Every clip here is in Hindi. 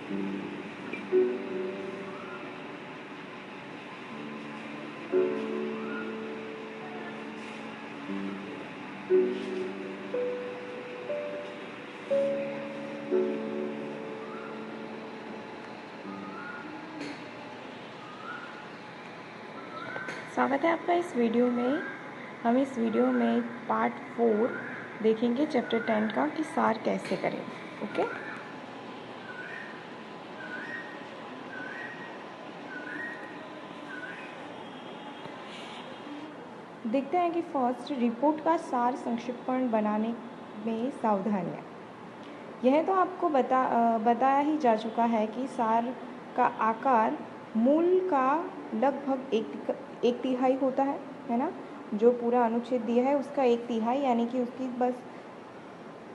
स्वागत है आपका इस वीडियो में। हम इस वीडियो में पार्ट 4 देखेंगे चैप्टर 10 का कि सार कैसे करें। ओके, देखते हैं कि फर्स्ट, रिपोर्ट का सार संक्षिप्त बनाने में सावधानियाँ। यह तो आपको बताया ही जा चुका है कि सार का आकार मूल का लगभग एक तिहाई होता है ना। जो पूरा अनुच्छेद दिया है उसका एक तिहाई, यानी कि उसकी बस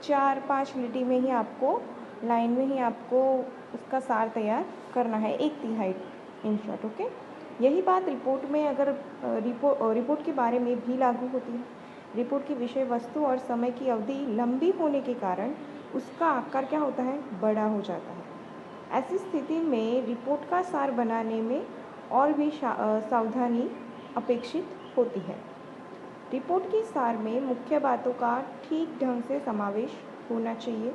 4-5 लिटी में ही आपको, लाइन में ही आपको उसका सार तैयार करना है, एक तिहाई इन शॉर्ट। ओके, यही बात रिपोर्ट में अगर रिपोर्ट के बारे में भी लागू होती है। रिपोर्ट की विषय वस्तु और समय की अवधि लंबी होने के कारण उसका आकार क्या होता है, बड़ा हो जाता है। ऐसी स्थिति में रिपोर्ट का सार बनाने में और भी सावधानी अपेक्षित होती है। रिपोर्ट के सार में मुख्य बातों का ठीक ढंग से समावेश होना चाहिए।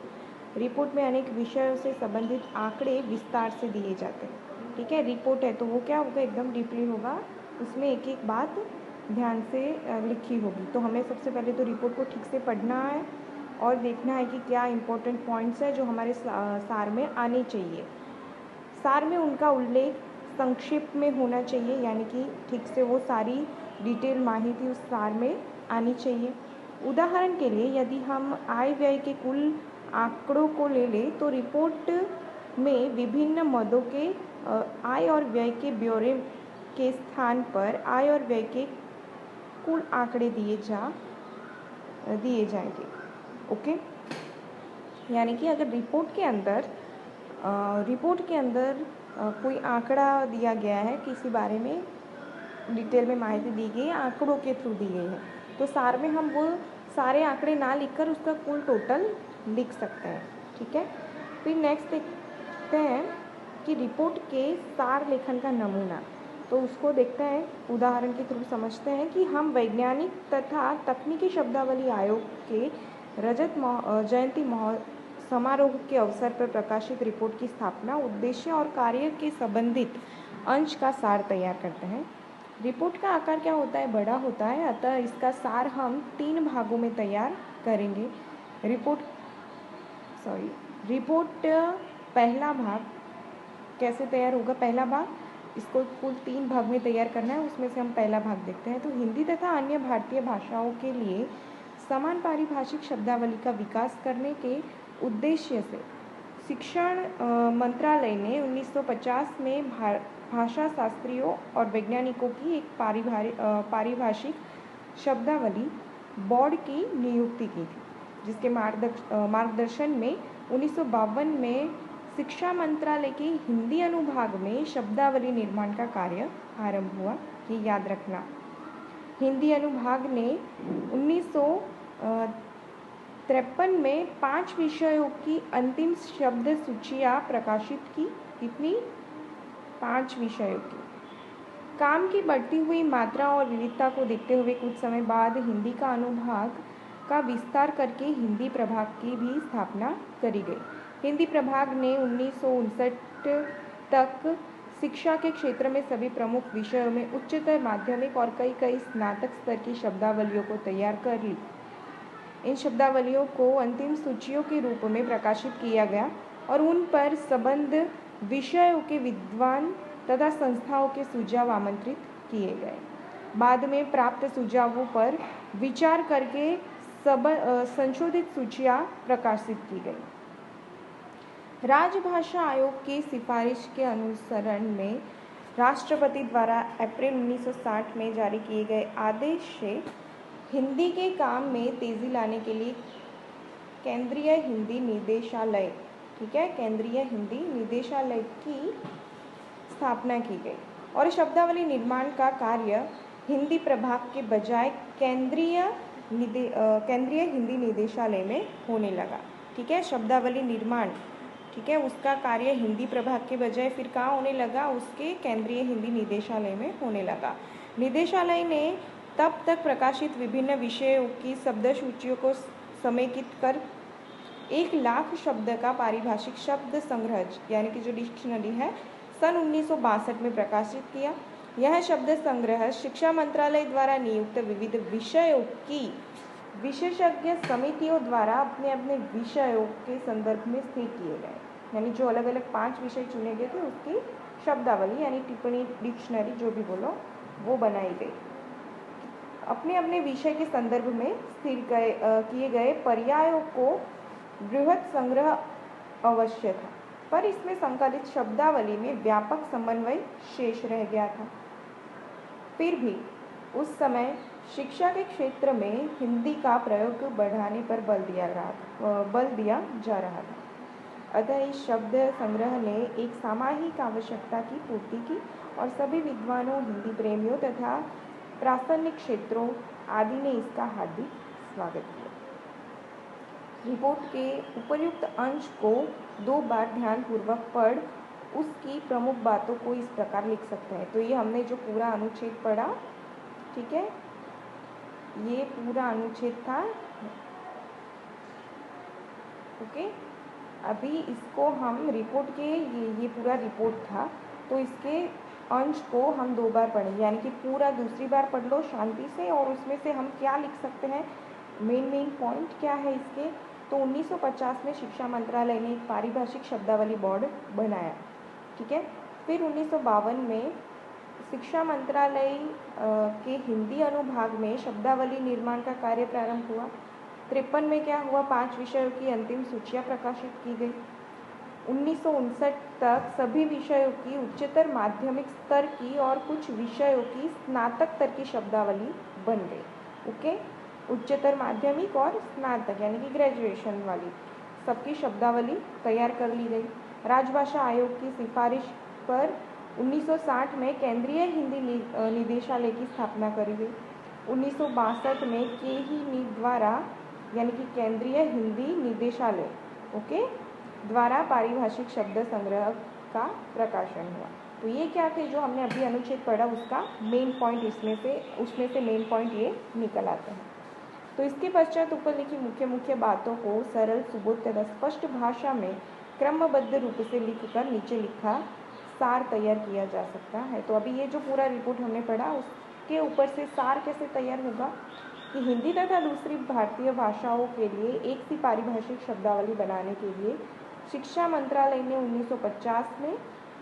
रिपोर्ट में अनेक विषयों से संबंधित आंकड़े विस्तार से दिए जाते हैं। ठीक है, रिपोर्ट है तो वो क्या होगा, एकदम डीपली होगा, उसमें एक एक बात ध्यान से लिखी होगी। तो हमें सबसे पहले तो रिपोर्ट को ठीक से पढ़ना है और देखना है कि क्या इम्पोर्टेंट पॉइंट्स है जो हमारे सार में आने चाहिए। सार में उनका उल्लेख संक्षिप्त में होना चाहिए, यानी कि ठीक से वो सारी डिटेल माहिती उस सार में आनी चाहिए। उदाहरण के लिए यदि हम आय व्यय के कुल आंकड़ों को ले लें तो रिपोर्ट में विभिन्न मदों के आय और व्यय के ब्यौरे के स्थान पर आय और व्यय के कुल आंकड़े दिए जाएंगे। ओके, यानी कि अगर रिपोर्ट के अंदर कोई आंकड़ा दिया गया है, किसी बारे में डिटेल में माहिती दी गई है, आंकड़ों के थ्रू दी गई है, तो सार में हम वो सारे आंकड़े ना लिखकर उसका कुल टोटल लिख सकते हैं। ठीक है, फिर नेक्स्ट देखते हैं कि रिपोर्ट के सार लेखन का नमूना। तो उसको देखते हैं, उदाहरण के थ्रू समझते हैं कि हम वैज्ञानिक तथा तकनीकी शब्दावली आयोग के रजत जयंती समारोह के अवसर पर प्रकाशित रिपोर्ट की स्थापना, उद्देश्य और कार्य के संबंधित अंश का सार तैयार करते हैं। रिपोर्ट का आकार क्या होता है, बड़ा होता है, अतः इसका सार हम 3 भागों में तैयार करेंगे। रिपोर्ट पहला भाग कैसे तैयार होगा, पहला भाग इसको कुल 3 भाग में तैयार करना है, उसमें से हम पहला भाग देखते हैं। तो हिंदी तथा अन्य भारतीय भाषाओं के लिए समान पारिभाषिक शब्दावली का विकास करने के उद्देश्य से शिक्षण मंत्रालय ने 1950 में भाषा शास्त्रियों और वैज्ञानिकों की एक पारिभाषिक शब्दावली बोर्ड की नियुक्ति की थी, जिसके मार्गदर्शन में 1952 में शिक्षा मंत्रालय के हिंदी अनुभाग में शब्दावली निर्माण का कार्य आरंभ हुआ। ये याद रखना, हिंदी अनुभाग ने 1953 में 5 विषयों की अंतिम शब्द सूचियाँ प्रकाशित की। कितनी? 5 विषयों की। काम की बढ़ती हुई मात्रा और विविधता को देखते हुए कुछ समय बाद हिंदी का अनुभाग का विस्तार करके हिंदी प्रभाग की भी स्थापना करी गई। हिंदी प्रभाग ने 1959 तक शिक्षा के क्षेत्र में सभी प्रमुख विषयों में उच्चतर, माध्यमिक और कई स्नातक स्तर की शब्दावलियों को तैयार कर ली। इन शब्दावलियों को अंतिम सूचियों के रूप में प्रकाशित किया गया और उन पर संबद्ध विषयों के विद्वान तथा संस्थाओं के सुझाव आमंत्रित किए गए। बाद में प्राप्त सुझावों पर विचार करके संशोधित सूचियाँ प्रकाशित की गई। राजभाषा आयोग की सिफारिश के अनुसरण में राष्ट्रपति द्वारा अप्रैल 1960 में जारी किए गए आदेश से हिंदी के काम में तेजी लाने के लिए केंद्रीय हिंदी निदेशालय, ठीक है, केंद्रीय हिंदी निदेशालय की स्थापना की गई और शब्दावली निर्माण का कार्य हिंदी प्रभाग के बजाय केंद्रीय हिंदी निदेशालय में होने लगा। ठीक है, शब्दावली निर्माण, ठीक है। उसका कार्य हिंदी प्रभाग के बजाय फिर कहाँ होने लगा, उसके केंद्रीय हिंदी निदेशालय में होने लगा। निदेशालय ने तब तक प्रकाशित विभिन्न विषयों की शब्द सूचियों को समेकित कर 1,00,000 शब्द का पारिभाषिक शब्द संग्रह यानी कि जो डिक्शनरी है सन 1962 में प्रकाशित किया। यह शब्द संग्रह शिक्षा मंत्रालय द्वारा नियुक्त विविध विषयों की विशेषज्ञ समितियों द्वारा अपने अपने विषयों के संदर्भ में स्थिर किए गए, यानी जो अलग अलग 5 विषय चुने गए थे उसकी शब्दावली यानी टिप्पणी डिक्शनरी जो भी बोलो वो बनाई गई। अपने अपने विषय के संदर्भ में स्थिर किए गए पर्यायों को बृहत संग्रह अवश्य था, पर इसमें संकलित शब्दावली में व्यापक समन्वय शेष रह गया था। फिर भी उस समय शिक्षा के क्षेत्र में हिंदी का प्रयोग बढ़ाने पर बल दिया जा रहा था। अतः इस शब्द संग्रह ने एक सामाजिक आवश्यकता की पूर्ति की और सभी विद्वानों, हिंदी प्रेमियों तथा प्रासंगिक क्षेत्रों आदि ने इसका हार्दिक स्वागत किया। रिपोर्ट के उपर्युक्त अंश को 2 बार ध्यानपूर्वक पढ़ उसकी प्रमुख बातों को इस प्रकार लिख सकते हैं। तो ये हमने जो पूरा अनुच्छेद पढ़ा, ठीक है, ये पूरा अनुच्छेद था। ओके, अभी इसको हम रिपोर्ट के ये पूरा रिपोर्ट था, तो इसके अंश को हम 2 बार पढ़ेंगे, यानी कि पूरा दूसरी बार पढ़ लो शांति से और उसमें से हम क्या लिख सकते हैं, मेन पॉइंट क्या है इसके। तो 1950 में शिक्षा मंत्रालय ने एक पारिभाषिक शब्दावली बोर्ड बनाया, ठीक है। फिर 1952 में शिक्षा मंत्रालय के हिंदी अनुभाग में शब्दावली निर्माण का कार्य प्रारंभ हुआ। 53 में क्या हुआ, 5 विषयों की अंतिम सूचियाँ प्रकाशित की गई। 1959 तक सभी विषयों की उच्चतर माध्यमिक स्तर की और कुछ विषयों की स्नातक स्तर की शब्दावली बन गई। ओके, उच्चतर माध्यमिक और स्नातक यानी कि ग्रेजुएशन वाली सबकी शब्दावली तैयार कर ली गई। राजभाषा आयोग की सिफारिश पर 1960 में केंद्रीय हिंदी निदेशालय की स्थापना करी गई। 1962 में के.ही.नी द्वारा यानी कि केंद्रीय हिंदी निदेशालय द्वारा पारिभाषिक शब्द संग्रह का प्रकाशन हुआ। तो ये क्या थे जो हमने अभी अनुच्छेद पढ़ा, उसका मेन पॉइंट उसमें से मेन पॉइंट ये निकल आते हैं। तो इसके पश्चात ऊपर लिखी मुख्य बातों को सरल, सुबोध तथा स्पष्ट भाषा में क्रमबद्ध रूप से लिखकर नीचे लिखा सार तैयार किया जा सकता है। तो अभी ये जो पूरा रिपोर्ट हमने पढ़ा उसके ऊपर से सार कैसे तैयार होगा कि हिंदी तथा दूसरी भारतीय भाषाओं के लिए एक सी पारिभाषिक शब्दावली बनाने के लिए शिक्षा मंत्रालय ने 1950 में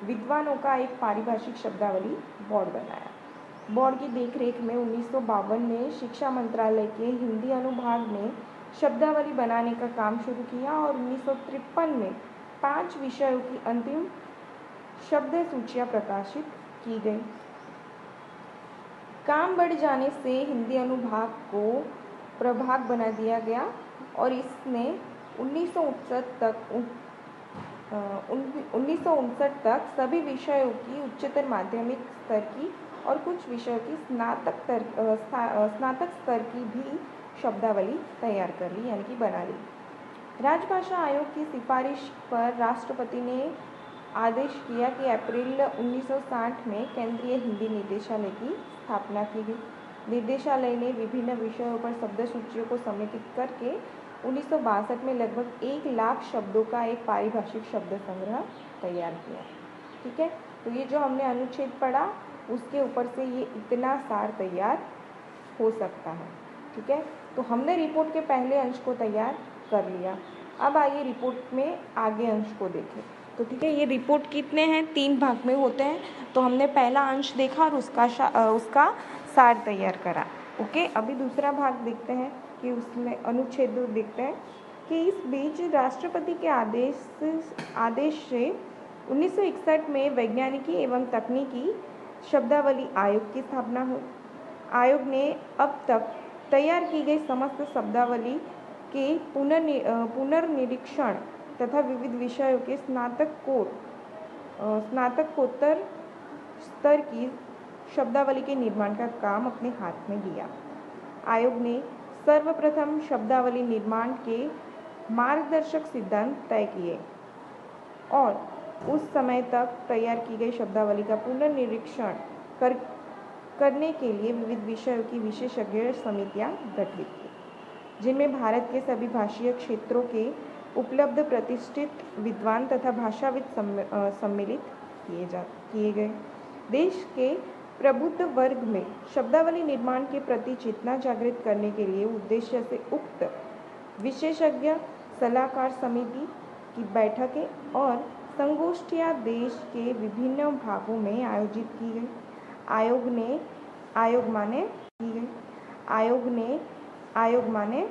विद्वानों का एक पारिभाषिक शब्दावली बोर्ड बनाया। बोर्ड की देखरेख में 1952 में शिक्षा मंत्रालय के हिंदी अनुभाग ने शब्दावली बनाने का काम शुरू किया और 1953 में 5 विषयों की अंतिम शब्द सूचियाँ प्रकाशित की गई। काम बढ़ जाने से हिंदी अनुभाग को प्रभाग बना दिया गया और इसने 1959 तक सभी विषयों की उच्चतर माध्यमिक स्तर की और कुछ विषयों की स्नातक स्तर की भी शब्दावली तैयार कर ली यानी कि बना ली। राजभाषा आयोग की सिफारिश पर राष्ट्रपति ने आदेश किया कि अप्रैल 1960 में केंद्रीय हिंदी निदेशालय की स्थापना की गई। निदेशालय ने विभिन्न विषयों पर शब्द सूचियों को समेकित करके 1962 में लगभग 1,00,000 शब्दों का एक पारिभाषिक शब्द संग्रह तैयार किया। ठीक है, तो ये जो हमने अनुच्छेद पढ़ा उसके ऊपर से ये इतना सार तैयार हो सकता है। ठीक है, तो हमने रिपोर्ट के पहले अंश को तैयार कर लिया। अब आइए रिपोर्ट में आगे अंश को देखें। तो ठीक है, ये रिपोर्ट कितने हैं, 3 भाग में होते हैं। तो हमने पहला अंश देखा और उसका सार तैयार करा। ओके, अभी दूसरा भाग देखते हैं कि उसमें अनुच्छेद देखते हैं कि इस बीच राष्ट्रपति के आदेश से 1961 में वैज्ञानिकी एवं तकनीकी शब्दावली आयोग की स्थापना हुई। आयोग ने अब तक तैयार की गई समस्त शब्दावली के पुनर्निरीक्षण तथा विविध विषयों के स्नातकोत्तर स्तर की शब्दावली के निर्माण का काम अपने हाथ में लिया। आयोग ने सर्वप्रथम शब्दावली निर्माण के मार्गदर्शक सिद्धांत तय किए। और उस समय तक तैयार की गई शब्दावली का पुनर्निरीक्षण करने के लिए विविध विषयों की विशेषज्ञ समितियां गठित की, जिनमें भारत के सभी भाषीय क्षेत्रों के उपलब्ध प्रतिष्ठित विद्वान तथा भाषाविद सम्मिलित किए गए। देश के प्रबुद्ध वर्ग में शब्दावली निर्माण के प्रति चेतना जागृत करने के लिए उद्देश्य से उक्त विशेषज्ञ सलाहकार समिति की बैठकें और संगोष्ठियां देश के विभिन्न भागों में आयोजित की गई। आयोग माने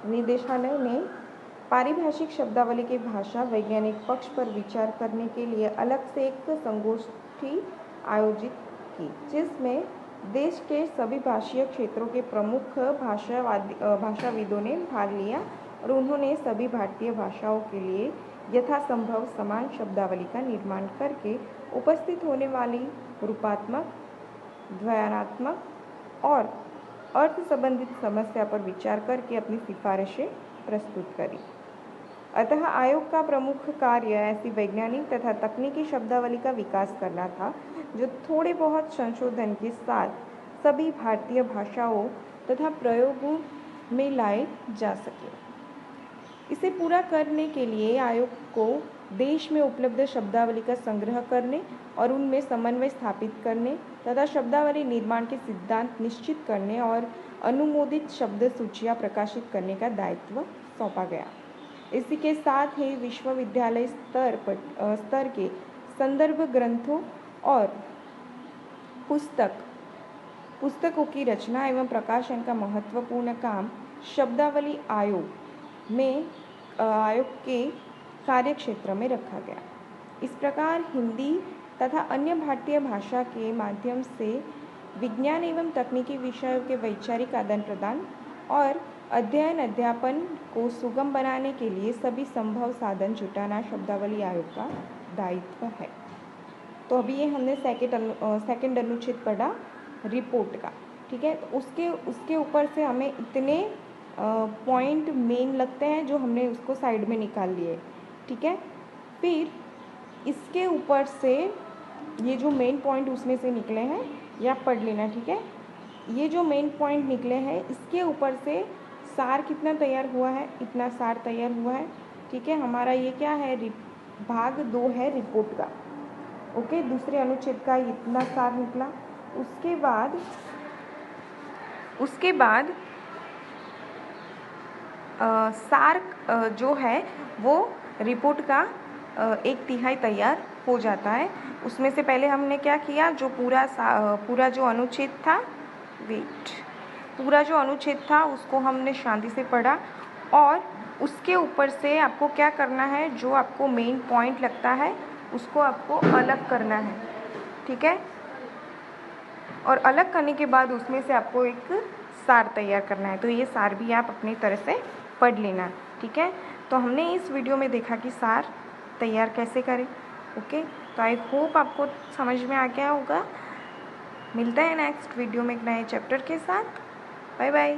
निदेशालय ने पारिभाषिक शब्दावली के भाषा वैज्ञानिक पक्ष पर विचार करने के लिए अलग से एक संगोष्ठी आयोजित की, जिसमें देश के सभी भाषीय क्षेत्रों के प्रमुख भाषाविदों ने भाग लिया और उन्होंने सभी भारतीय भाषाओं के लिए यथासंभव समान शब्दावली का निर्माण करके उपस्थित होने वाली रूपात्मक, द्वयात्मक और अर्थ संबंधित समस्या पर विचार करके अपनी सिफारिशें प्रस्तुत करी। अतः आयोग का प्रमुख कार्य ऐसी वैज्ञानिक तथा तकनीकी शब्दावली का विकास करना था जो थोड़े बहुत संशोधन के साथ सभी भारतीय भाषाओं तथा प्रयोगों में लाए जा सके। इसे पूरा करने के लिए आयोग को देश में उपलब्ध शब्दावली का संग्रह करने और उनमें समन्वय स्थापित करने तथा शब्दावली निर्माण के सिद्धांत निश्चित करने और अनुमोदित शब्द सूचियां प्रकाशित करने का दायित्व सौंपा गया। इसी के साथ ही विश्वविद्यालय स्तर के संदर्भ ग्रंथों और पुस्तकों की रचना एवं प्रकाशन का महत्वपूर्ण काम शब्दावली आयोग के कार्यक्षेत्र में रखा गया। इस प्रकार हिंदी तथा अन्य भारतीय भाषा के माध्यम से विज्ञान एवं तकनीकी विषयों के वैचारिक आदान प्रदान और अध्ययन अध्यापन को सुगम बनाने के लिए सभी संभव साधन जुटाना शब्दावली आयोग का दायित्व है। तो अभी ये हमने सेकंड अनुच्छेद पढ़ा रिपोर्ट का, ठीक है। तो उसके ऊपर से हमें इतने पॉइंट मेन लगते हैं जो हमने उसको साइड में निकाल लिए, ठीक है। फिर इसके ऊपर से ये जो मेन पॉइंट उसमें से निकले हैं ये आप पढ़ लेना, ठीक है। ये जो मेन पॉइंट निकले हैं इसके ऊपर से सार कितना तैयार हुआ है, इतना सार तैयार हुआ है, ठीक है। हमारा ये क्या है, भाग 2 है रिपोर्ट का, ओके। दूसरे अनुच्छेद का इतना सार निकला। उसके बाद सार जो है वो रिपोर्ट का 1/3 तैयार हो जाता है। उसमें से पहले हमने क्या किया, जो पूरा जो अनुच्छेद था उसको हमने शांति से पढ़ा और उसके ऊपर से आपको क्या करना है, जो आपको मेन पॉइंट लगता है उसको आपको अलग करना है, ठीक है। और अलग करने के बाद उसमें से आपको एक सार तैयार करना है। तो ये सार भी आप अपनी तरह से पढ़ लेना, ठीक है। तो हमने इस वीडियो में देखा कि सार तैयार कैसे करें, ओके। तो आई होप आपको समझ में आ गया होगा। मिलता है नेक्स्ट वीडियो में एक नए चैप्टर के साथ। Bye bye.